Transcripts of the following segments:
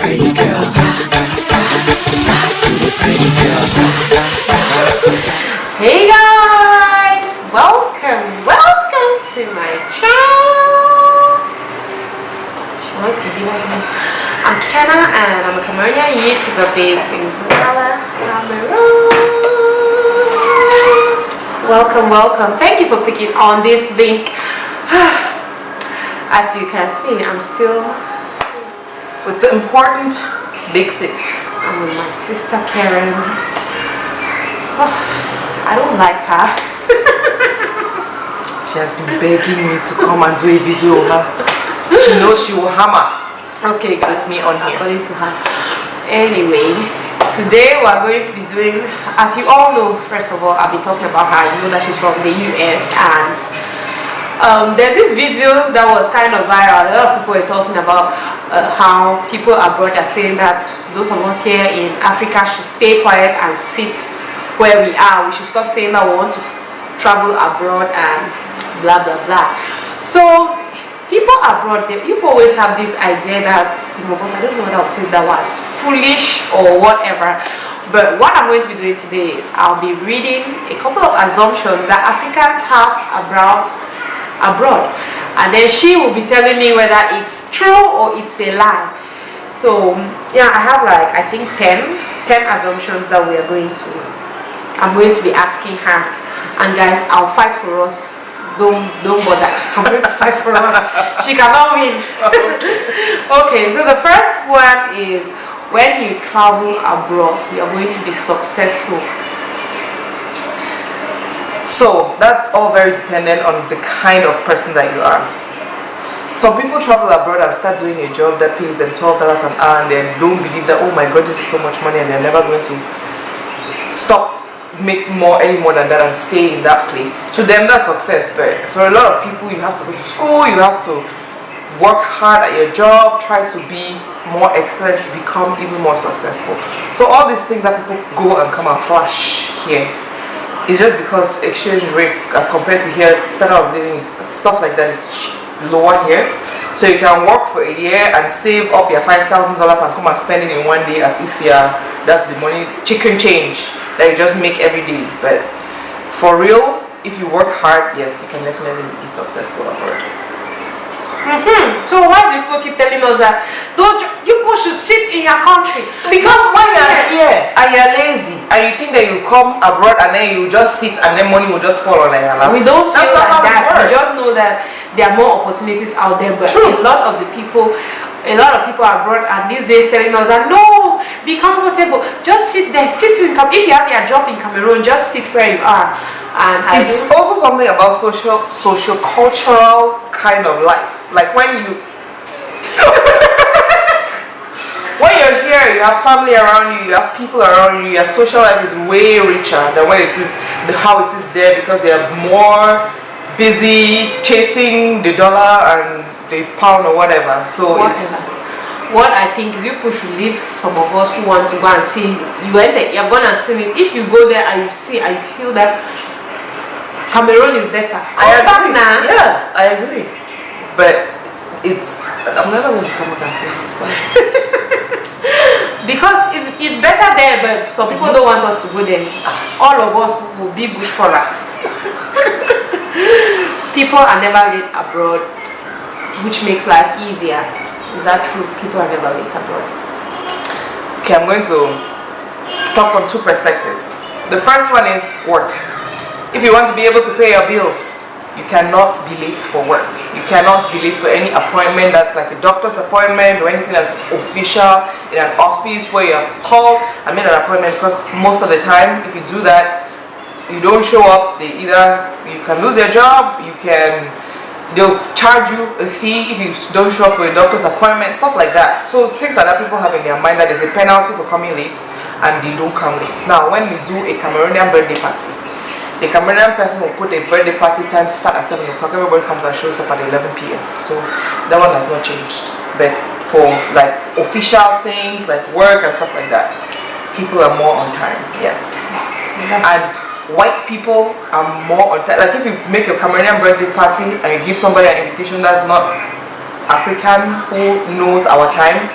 pretty girl. Rock to the pretty girl. Hey guys, welcome to my channel. She wants to be like me. I'm Kenna and I'm a Cameroonian YouTuber based in Douala, Cameroon. Welcome. Thank you for clicking on this link. As you can see, I'm still with the important big sis. I'm with my sister Karen. Oh, I don't like her. She has been begging me to come and do a video of her. She knows she will hammer. Okay, guys, with me on here. According to her. Anyway, today we are going to be doing, as you all know, first of all, I've been talking about her. You know that she's from the US, and there's this video that was kind of viral. A lot of people were talking about how people abroad are saying that those of us here in Africa should stay quiet and sit where we are. We should stop saying that we want to travel abroad and blah blah blah. So people abroad, people always have this idea that, I don't know what I would say that was foolish or whatever. But what I'm going to be doing today is I'll be reading a couple of assumptions that Africans have abroad, and then she will be telling me whether it's true or it's a lie. So yeah, I have like, I think 10 assumptions that I'm going to be asking her. And guys, I'll fight for us. Don't bother. I'm going to fight for us. She cannot win. Okay, so the first one is, when you travel abroad, you're going to be successful. So that's all very dependent on the kind of person that you are. Some people travel abroad and start doing a job that pays them $12 an hour and then don't believe that, oh my god, this is so much money, and they're never going to make any more than that and stay in that place. To them, that's success. But for a lot of people, you have to go to school, you have to work hard at your job, try to be more excellent to become even more successful. So all these things that people go and come and flash here is just because exchange rate as compared to here, standard of living, stuff like that is lower here. So you can work for a year and save up your $5,000 and come and spend it in one day as if that's the money, chicken change that you just make every day. But for real, if you work hard, yes, you can definitely be successful abroad. So why do people keep telling us that you people should sit in your country? Because when you're here and you're lazy and you think that you come abroad and then you just sit and then money will just fall on your lap. We don't feel like that. We just know that there are more opportunities out there. But a lot of people abroad and these days telling us that no, be comfortable, just sit there, if you have your job in Cameroon, just sit where you are. And it's also something about social cultural kind of life. Like when you're here, you have family around you, you have people around you, your social life is way richer than how it is there, because they are more busy chasing the dollar and the pound or whatever. So what I think is, you should leave some of us who want to go and see. You're gonna see it. If you go there and you feel that Cameroon is better. I agree. Yes, I agree. But I'm never going to come back and stay here. Sorry. Because it's better there, but some people don't want us to go there. All of us will be good for that. People are never late abroad, which makes life easier. Is that true? People are never late abroad. Okay, I'm going to talk from two perspectives. The first one is work. If you want to be able to pay your bills, you cannot be late for work. You cannot be late for any appointment that's like a doctor's appointment or anything that's official in an office where you have called and made an appointment, because most of the time, if you do that, you don't show up, you can lose your job, they'll charge you a fee if you don't show up for a doctor's appointment, stuff like that. So things like that people have in their mind, that there's a penalty for coming late and they don't come late. Now, when we do a Cameroonian birthday party, the Cameroonian person will put a birthday party time to start at 7 o'clock. Everybody comes and shows up at 11 p.m. So that one has not changed. But for like official things like work and stuff like that, people are more on time. Yes. And white people are more on time. Like if you make a Cameroonian birthday party and you give somebody an invitation that's not African who knows our time,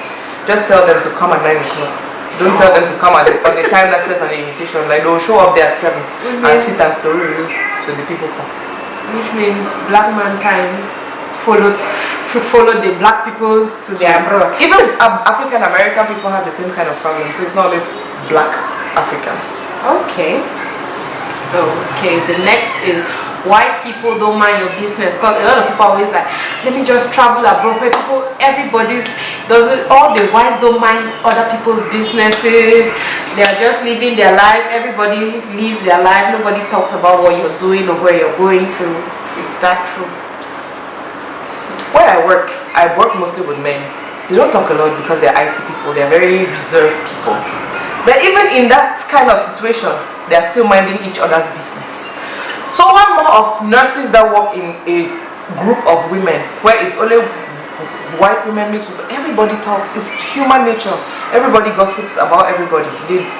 just tell them to come at 9 o'clock. Don't tell them to come on the time that says on the invitation. Like they'll show up there at 7 and sit and story read till the people come. Which means black mankind follow the black people to their abroad. Even African American people have the same kind of problem, so it's not only black Africans. Okay. Okay, the next is white people don't mind your business, because a lot of people are always like, let me just travel abroad. Where all the whites don't mind other people's businesses. They are just living their lives. Everybody lives their life. Nobody talks about what you're doing or where you're going to. Is that true? Where I work mostly with men. They don't talk a lot because they're IT people. They're very reserved people. But even in that kind of situation, they are still minding each other's business. So one more of nurses that work in a group of women where it's only white women mixed with, everybody talks. It's human nature. Everybody gossips about everybody.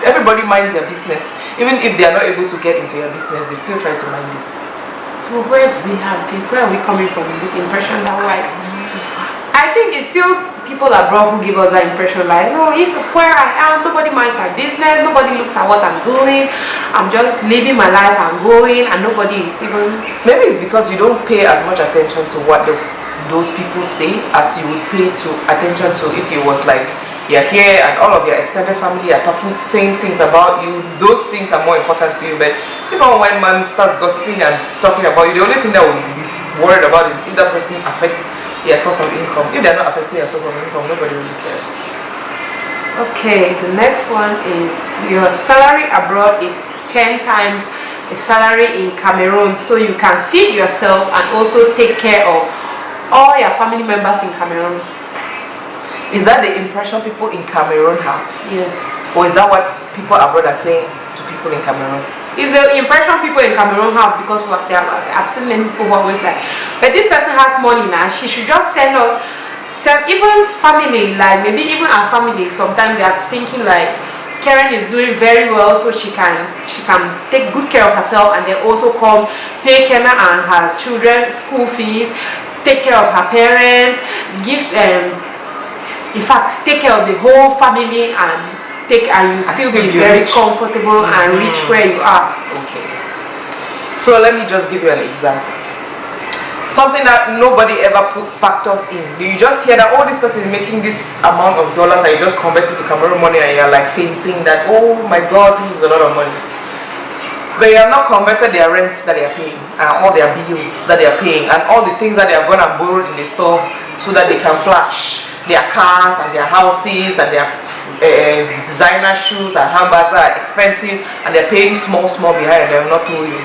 Everybody minds their business. Even if they are not able to get into your business, they still try to mind it. So where are we coming from this impression that white? I think it's still people abroad who give us that impression, like, no, if where I am, nobody minds my business, nobody looks at what I'm doing, I'm just living my life and going, and nobody is even... Maybe it's because you don't pay as much attention to what those people say as you would pay attention to if it was like you're here and all of your extended family are talking, saying things about you. Those things are more important to you. But even when man starts gossiping and talking about you, the only thing that we'll be worried about is if that person affects their source of income. If they're not affecting their source of income, nobody really cares. Okay, the next one is your salary abroad is 10 times the salary in Cameroon, so you can feed yourself and also take care of all your family members in Cameroon. Is that the impression people in Cameroon have? Yes. Or is that what people abroad are saying to people in Cameroon? It's the impression people in Cameroon have, because I've seen many people who are always like, but this person has money now, she should just send even family, like maybe even our family, sometimes they are thinking like, Karen is doing very well, so she can take good care of herself, and they also come pay Karen and her children's school fees, take care of her parents, in fact, take care of the whole family, and you still be very comfortable and reach where you are. Okay. So let me just give you an example. Something that nobody ever factors in. You just hear that, oh, this person is making this amount of dollars, and you just convert it to Cameroon money, and you're like fainting that, oh my God, this is a lot of money. But you have not converted their rents that they are paying, and all their bills that they are paying, and all the things that they have gone and borrowed in the store so that they can flash their cars and their houses and their designer shoes and handbags that are expensive, and they're paying small behind, and they're not told you.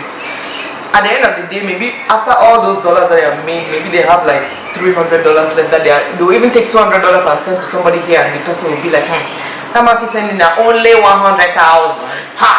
At the end of the day, maybe after all those dollars that they have made, maybe they have like $300 left that they'll even take $200 and send to somebody here, and the person will be like, I'm sending only 100,000. Ha!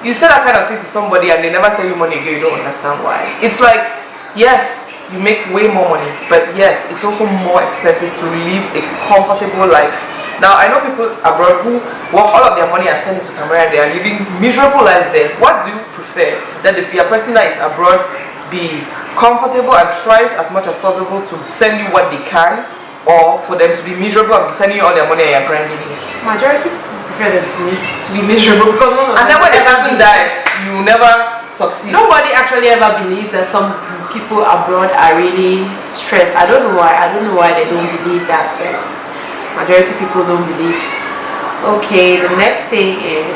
You say that kind of thing to somebody and they never send you money again, you don't understand why. It's like, yes, you make way more money, but yes, it's also more expensive to live a comfortable life. Now, I know people abroad who work all of their money and send it to Cameroon, and they are living miserable lives there. What do you prefer? That a person that is abroad be comfortable and tries as much as possible to send you what they can, or for them to be miserable and be sending you all their money and you're grinding here? Majority prefer them to be miserable, because and then when the person dies, you never succeed. Nobody actually ever believes that some people abroad are really stressed. I don't know why they don't believe that, but majority people don't believe. Okay, the next thing is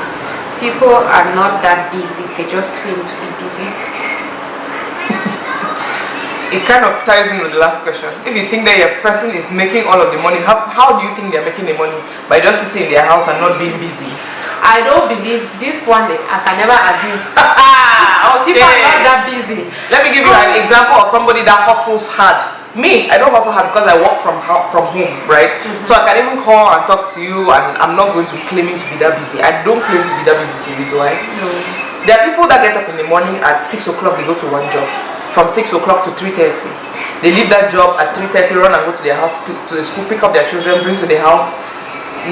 people are not that busy, they just claim to be busy. It kind of ties in with the last question. If you think that your person is making all of the money, how do you think they're making the money? By just sitting in their house and not being busy? I don't believe this one. I can never agree. Okay. People are not that busy. Let me give you an example of somebody that hustles hard. Me, I don't hustle hard because I work from home, right? So I can even call and talk to you, and I'm not going to claiming to be that busy. I don't claim to be that busy to you, do I? No. There are people that get up in the morning at 6 o'clock, they go to one job. From 6 o'clock to 3:30. They leave that job at 3:30, run and go to their house, to the school, pick up their children, bring to the house,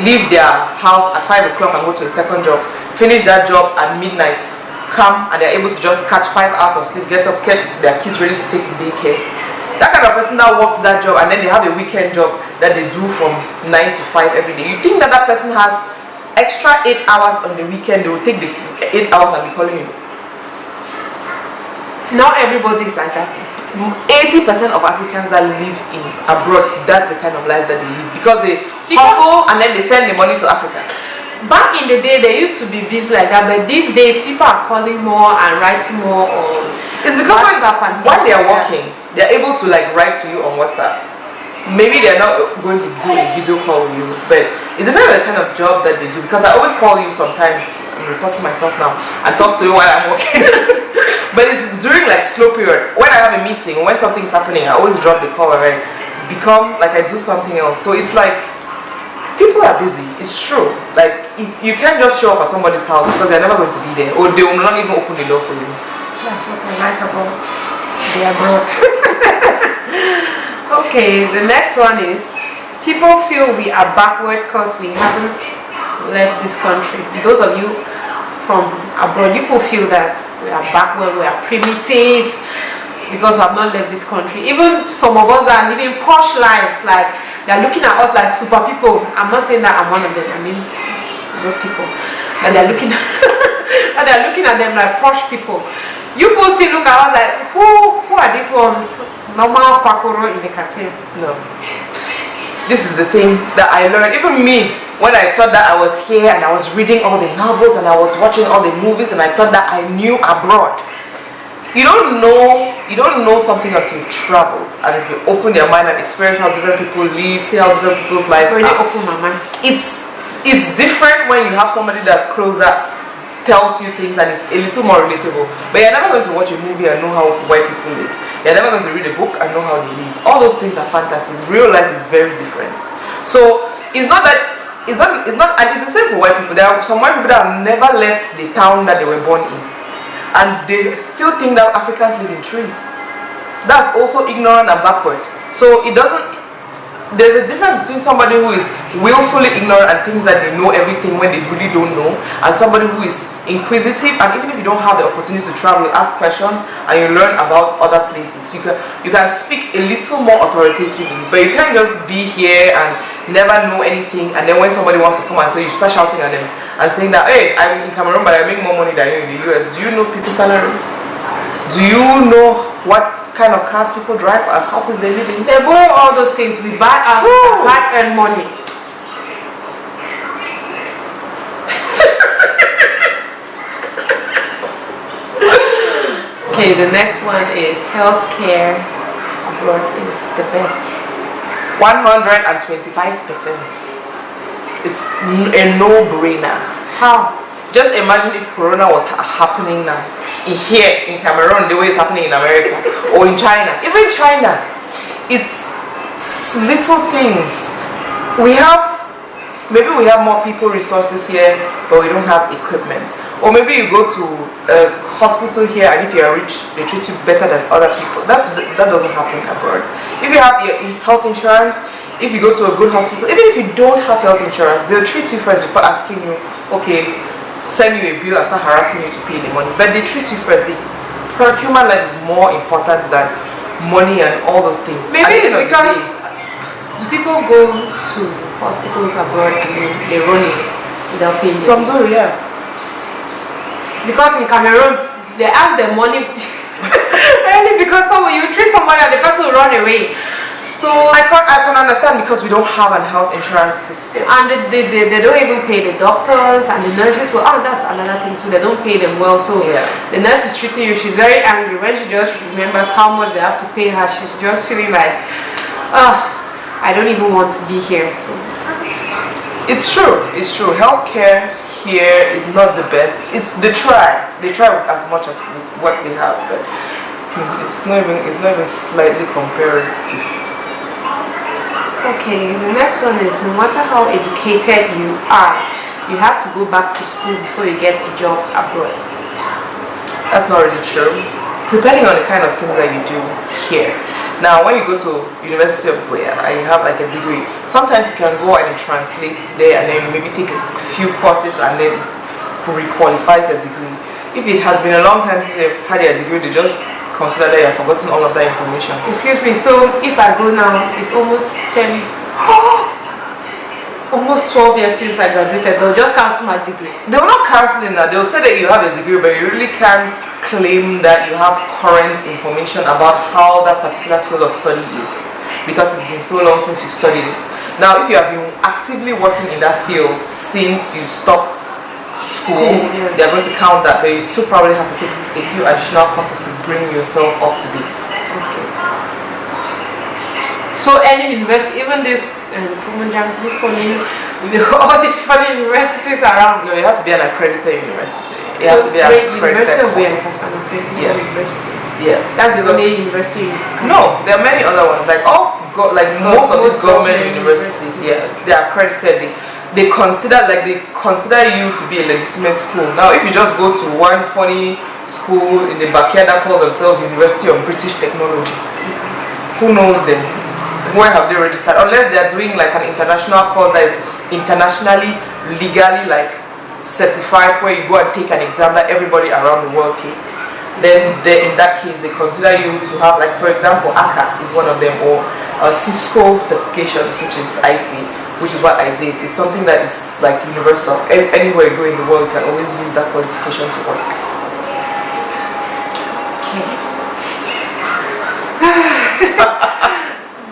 leave their house at 5 o'clock and go to the second job, finish that job at midnight, come and they're able to just catch 5 hours of sleep, get up, get their kids ready to take to daycare. That kind of person that works that job and then they have a weekend job that they do from 9 to 5 every day. You think that that person has extra 8 hours on the weekend, they will take the 8 hours and be calling you? Not everybody is like that. 80% of Africans that live in abroad, that's the kind of life that they live, because they hustle and then they send the money to Africa. Back in the day, they used to be busy like that, but these days people are calling more and writing more on. It's because while they are working, they are able to like write to you on WhatsApp. Maybe they are not going to do a video call with you, but it depends on the kind of job that they do. Because I always call you sometimes. I'm reporting myself now and talk to you while I'm working. But it's during like slow period. When I have a meeting, when something's happening, I always drop the call and I become like I do something else. So it's like people are busy. It's true. Like you can't just show up at somebody's house because they're never going to be there, or they will not even open the door for you. That's what I like about the abroad. Okay, the next one is people feel we are backward because we haven't left this country. Those of you from abroad, people feel that we are backward, we are primitive because we have not left this country. Even some of us that are living posh lives, like they're looking at us like super people. I'm not saying that I'm one of them. I mean those people, and they're looking and they're looking at them like posh people. You both still look at us like who are these ones? Normal pakoro in the cartoon. No. This is the thing that I learned. Even me, when I thought that I was here and I was reading all the novels and I was watching all the movies and I thought that I knew abroad. You don't know something until you've traveled, and if you open your mind and experience how different people live, see how different people's lives are. Open my mind. It's different when you have somebody that's close that tells you things and it's a little more relatable. But you're never going to watch a movie and know how white people live. You're never going to read a book and know how they live. All those things are fantasies. Real life is very different. So it's not, and it's the same for white people. There are some white people that have never left the town that they were born in, and they still think that Africans live in trees. That's also ignorant and backward. So there's a difference between somebody who is willfully ignorant and thinks that they know everything when they really don't know, and somebody who is inquisitive, and even if you don't have the opportunity to travel, you ask questions and you learn about other places. You can speak a little more authoritatively, but you can't just be here and never know anything, and then when somebody wants to come and say, you start shouting at them and saying that, hey, I'm in Cameroon but I make more money than you in the US. Do you know people's salary? Do you know what kind of cars people drive or houses they live in? They borrow all those things. We buy our hard-earned money. Okay, the next one is healthcare abroad is the best. 125%. It's a no-brainer. How? Just imagine if Corona was happening now. Here in Cameroon, the way it's happening in America or in China. Even China, it's little things. Maybe we have more people resources here, but we don't have equipment. Or maybe you go to a hospital here, and if you are rich, they treat you better than other people. That doesn't happen abroad. If you have your health insurance, if you go to a good hospital, even if you don't have health insurance, they'll treat you first before asking you, okay, send you a bill and start harassing you to pay the money. But they treat you first. Human life is more important than money and all those things. Maybe because do people go to hospitals abroad and they run it without paying? Some do, yeah. Because in Cameroon they ask the money only because you treat somebody and the person will run away. So I can understand, because we don't have a health insurance system, and they don't even pay the doctors and the nurses. Well, that's another thing too. They don't pay them well. So yeah. The nurse is treating you. She's very angry when she just remembers how much they have to pay her. She's just feeling like, I don't even want to be here. So it's true. It's true. Healthcare here is not the best. They try as much as what they have, but it's not even slightly comparative. Okay, the next one is, no matter how educated you are, you have to go back to school before you get a job abroad. That's not really true, depending on the kind of things that you do here. Now, when you go to University of Buea and you have like a degree, sometimes you can go and translate there, and then maybe take a few courses and then re-qualifies a degree. If it has been a long time since they've had their degree, they just consider that you have forgotten all of that information. Excuse me, so if I go now, it's almost 10, almost 12 years since I graduated. They'll just cancel my degree. They will not cancel it now. They'll say that you have a degree, but you really can't claim that you have current information about how that particular field of study is, because it's been so long since you studied it. Now, if you have been actively working in that field since you stopped school, they're going to count that, but you still probably have to take a few additional courses to bring yourself up to date. Okay. So any university, even this this funny, all these funny universities around. No, it has to be an accredited university. It has to be an accredited course. Yes. Yes. That's the only university. No, there are many other ones. Like most of these government universities, yes, they are accredited. They consider you to be a legitimate school. Now, if you just go to one funny school in the backyard that calls themselves University of British Technology, who knows them? Where have they registered? Unless they are doing like an international course that is internationally, legally certified, where you go and take an exam that everybody around the world takes. Then in that case, they consider you to have, like, for example, ACA is one of them, or Cisco certifications, which is IT, which is what I did. It's something that is like universal. Anywhere you go in the world, you can always use that qualification to work.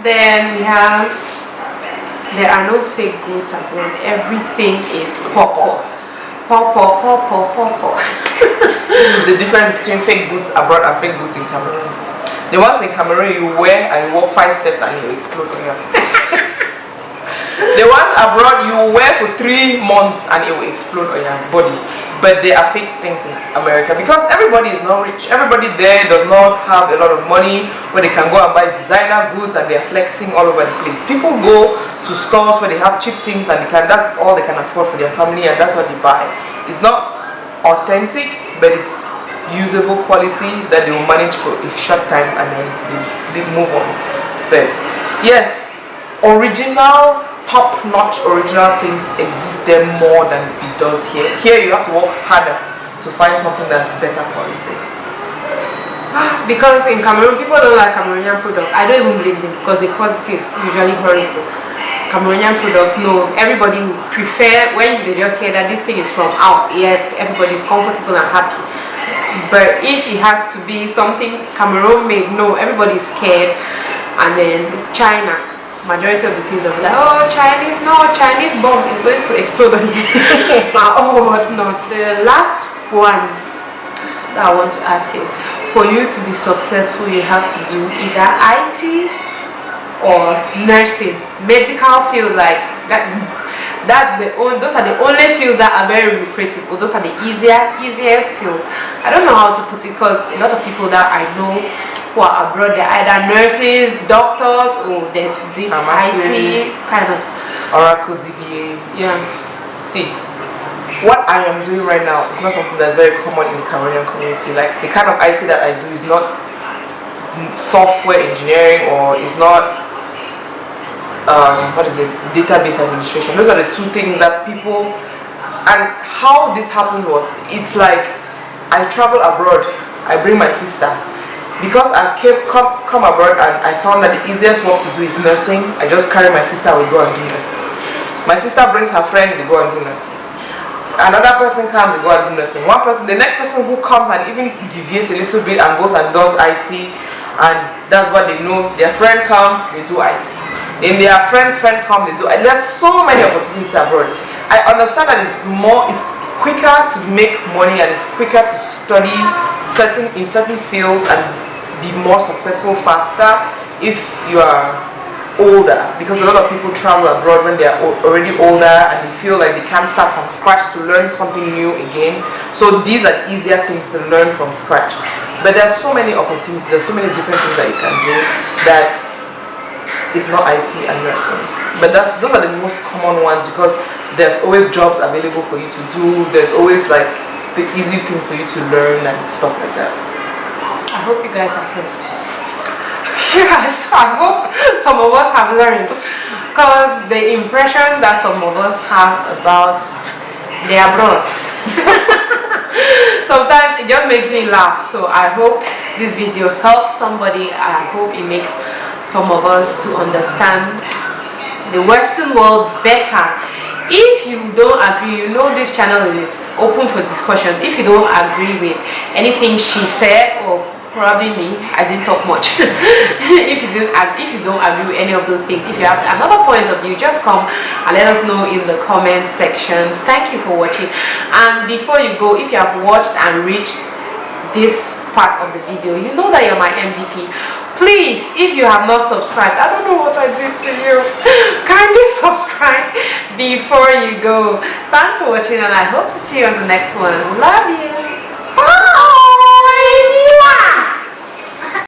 Then we have, there are no fake goods abroad. Everything is pawpaw. Pawpaw, pawpaw, pawpaw. This is the difference between fake goods abroad and fake goods in Cameroon. The ones in Cameroon you wear and you walk 5 steps and you explode on your face. The ones abroad you wear for 3 months and it will explode on your body. But they are fake things in America because everybody is not rich. Everybody there does not have a lot of money where they can go and buy designer goods and they are flexing all over the place. People go to stores where they have cheap things and that's all they can afford for their family, and that's what they buy. It's not authentic, but it's usable quality that they will manage for a short time and then they move on. But yes, original, top-notch original things exist there more than it does here. Here you have to work harder to find something that's better quality. Because in Cameroon, people don't like Cameroonian products. I don't even blame them because the quality is usually horrible. Cameroonian products, no, everybody would prefer when they just hear that this thing is from out. Yes, everybody's comfortable and happy. But if it has to be something Cameroon made, no, everybody's scared. And then China, majority of the things are like, oh, Chinese, no, Chinese bomb is going to explode on you. Oh, what not. The last one that I want to ask is, for you to be successful, you have to do either IT or nursing, medical field, like that. Those are the only fields that are very lucrative, or those are the easiest field. I don't know how to put it because a lot of people that I know who are abroad, they're either nurses, doctors, or they did IT kind of. Oracle DBA. Yeah. See, what I am doing right now is not something that's very common in the Cameroonian community. Like the kind of IT that I do is not software engineering, or is not database administration. Those are the two things that people. And how this happened was, it's like I travel abroad, I bring my sister. Because I come abroad and I found that the easiest work to do is nursing, I just carry my sister, we go and do nursing. My sister brings her friend, they go and do nursing. Another person comes, they go and do nursing. The next person who comes and even deviates a little bit and goes and does IT, and that's what they know. Their friend comes, they do IT. Then their friend's friend comes, they do IT. There's so many opportunities abroad. I understand that it's quicker to make money and it's quicker to study in certain fields and be more successful faster if you are older, because a lot of people travel abroad when they are already older and they feel like they can't start from scratch to learn something new again. So these are easier things to learn from scratch. But there are so many opportunities, there's so many different things that you can do that is not IT and nursing. But those are the most common ones because there's always jobs available for you to do. There's always like the easy things for you to learn and stuff like that. I hope you guys have heard. Yes, I hope some of us have learned, because the impression that some of us have about the abroad sometimes it just makes me laugh. So I hope this video helps somebody. I hope it makes some of us to understand the Western world better. If you don't agree, you know this channel is open for discussion. If you don't agree with anything she said, or probably me, I didn't talk much. if you don't agree with any of those things, if you have another point of view, just come and let us know in the comment section. Thank you for watching. And before you go, if you have watched and reached this part of the video, you know that you're my MVP. Please, if you have not subscribed, I don't know what I did to you, kindly subscribe before you go. Thanks for watching, and I hope to see you on the next one. Love you.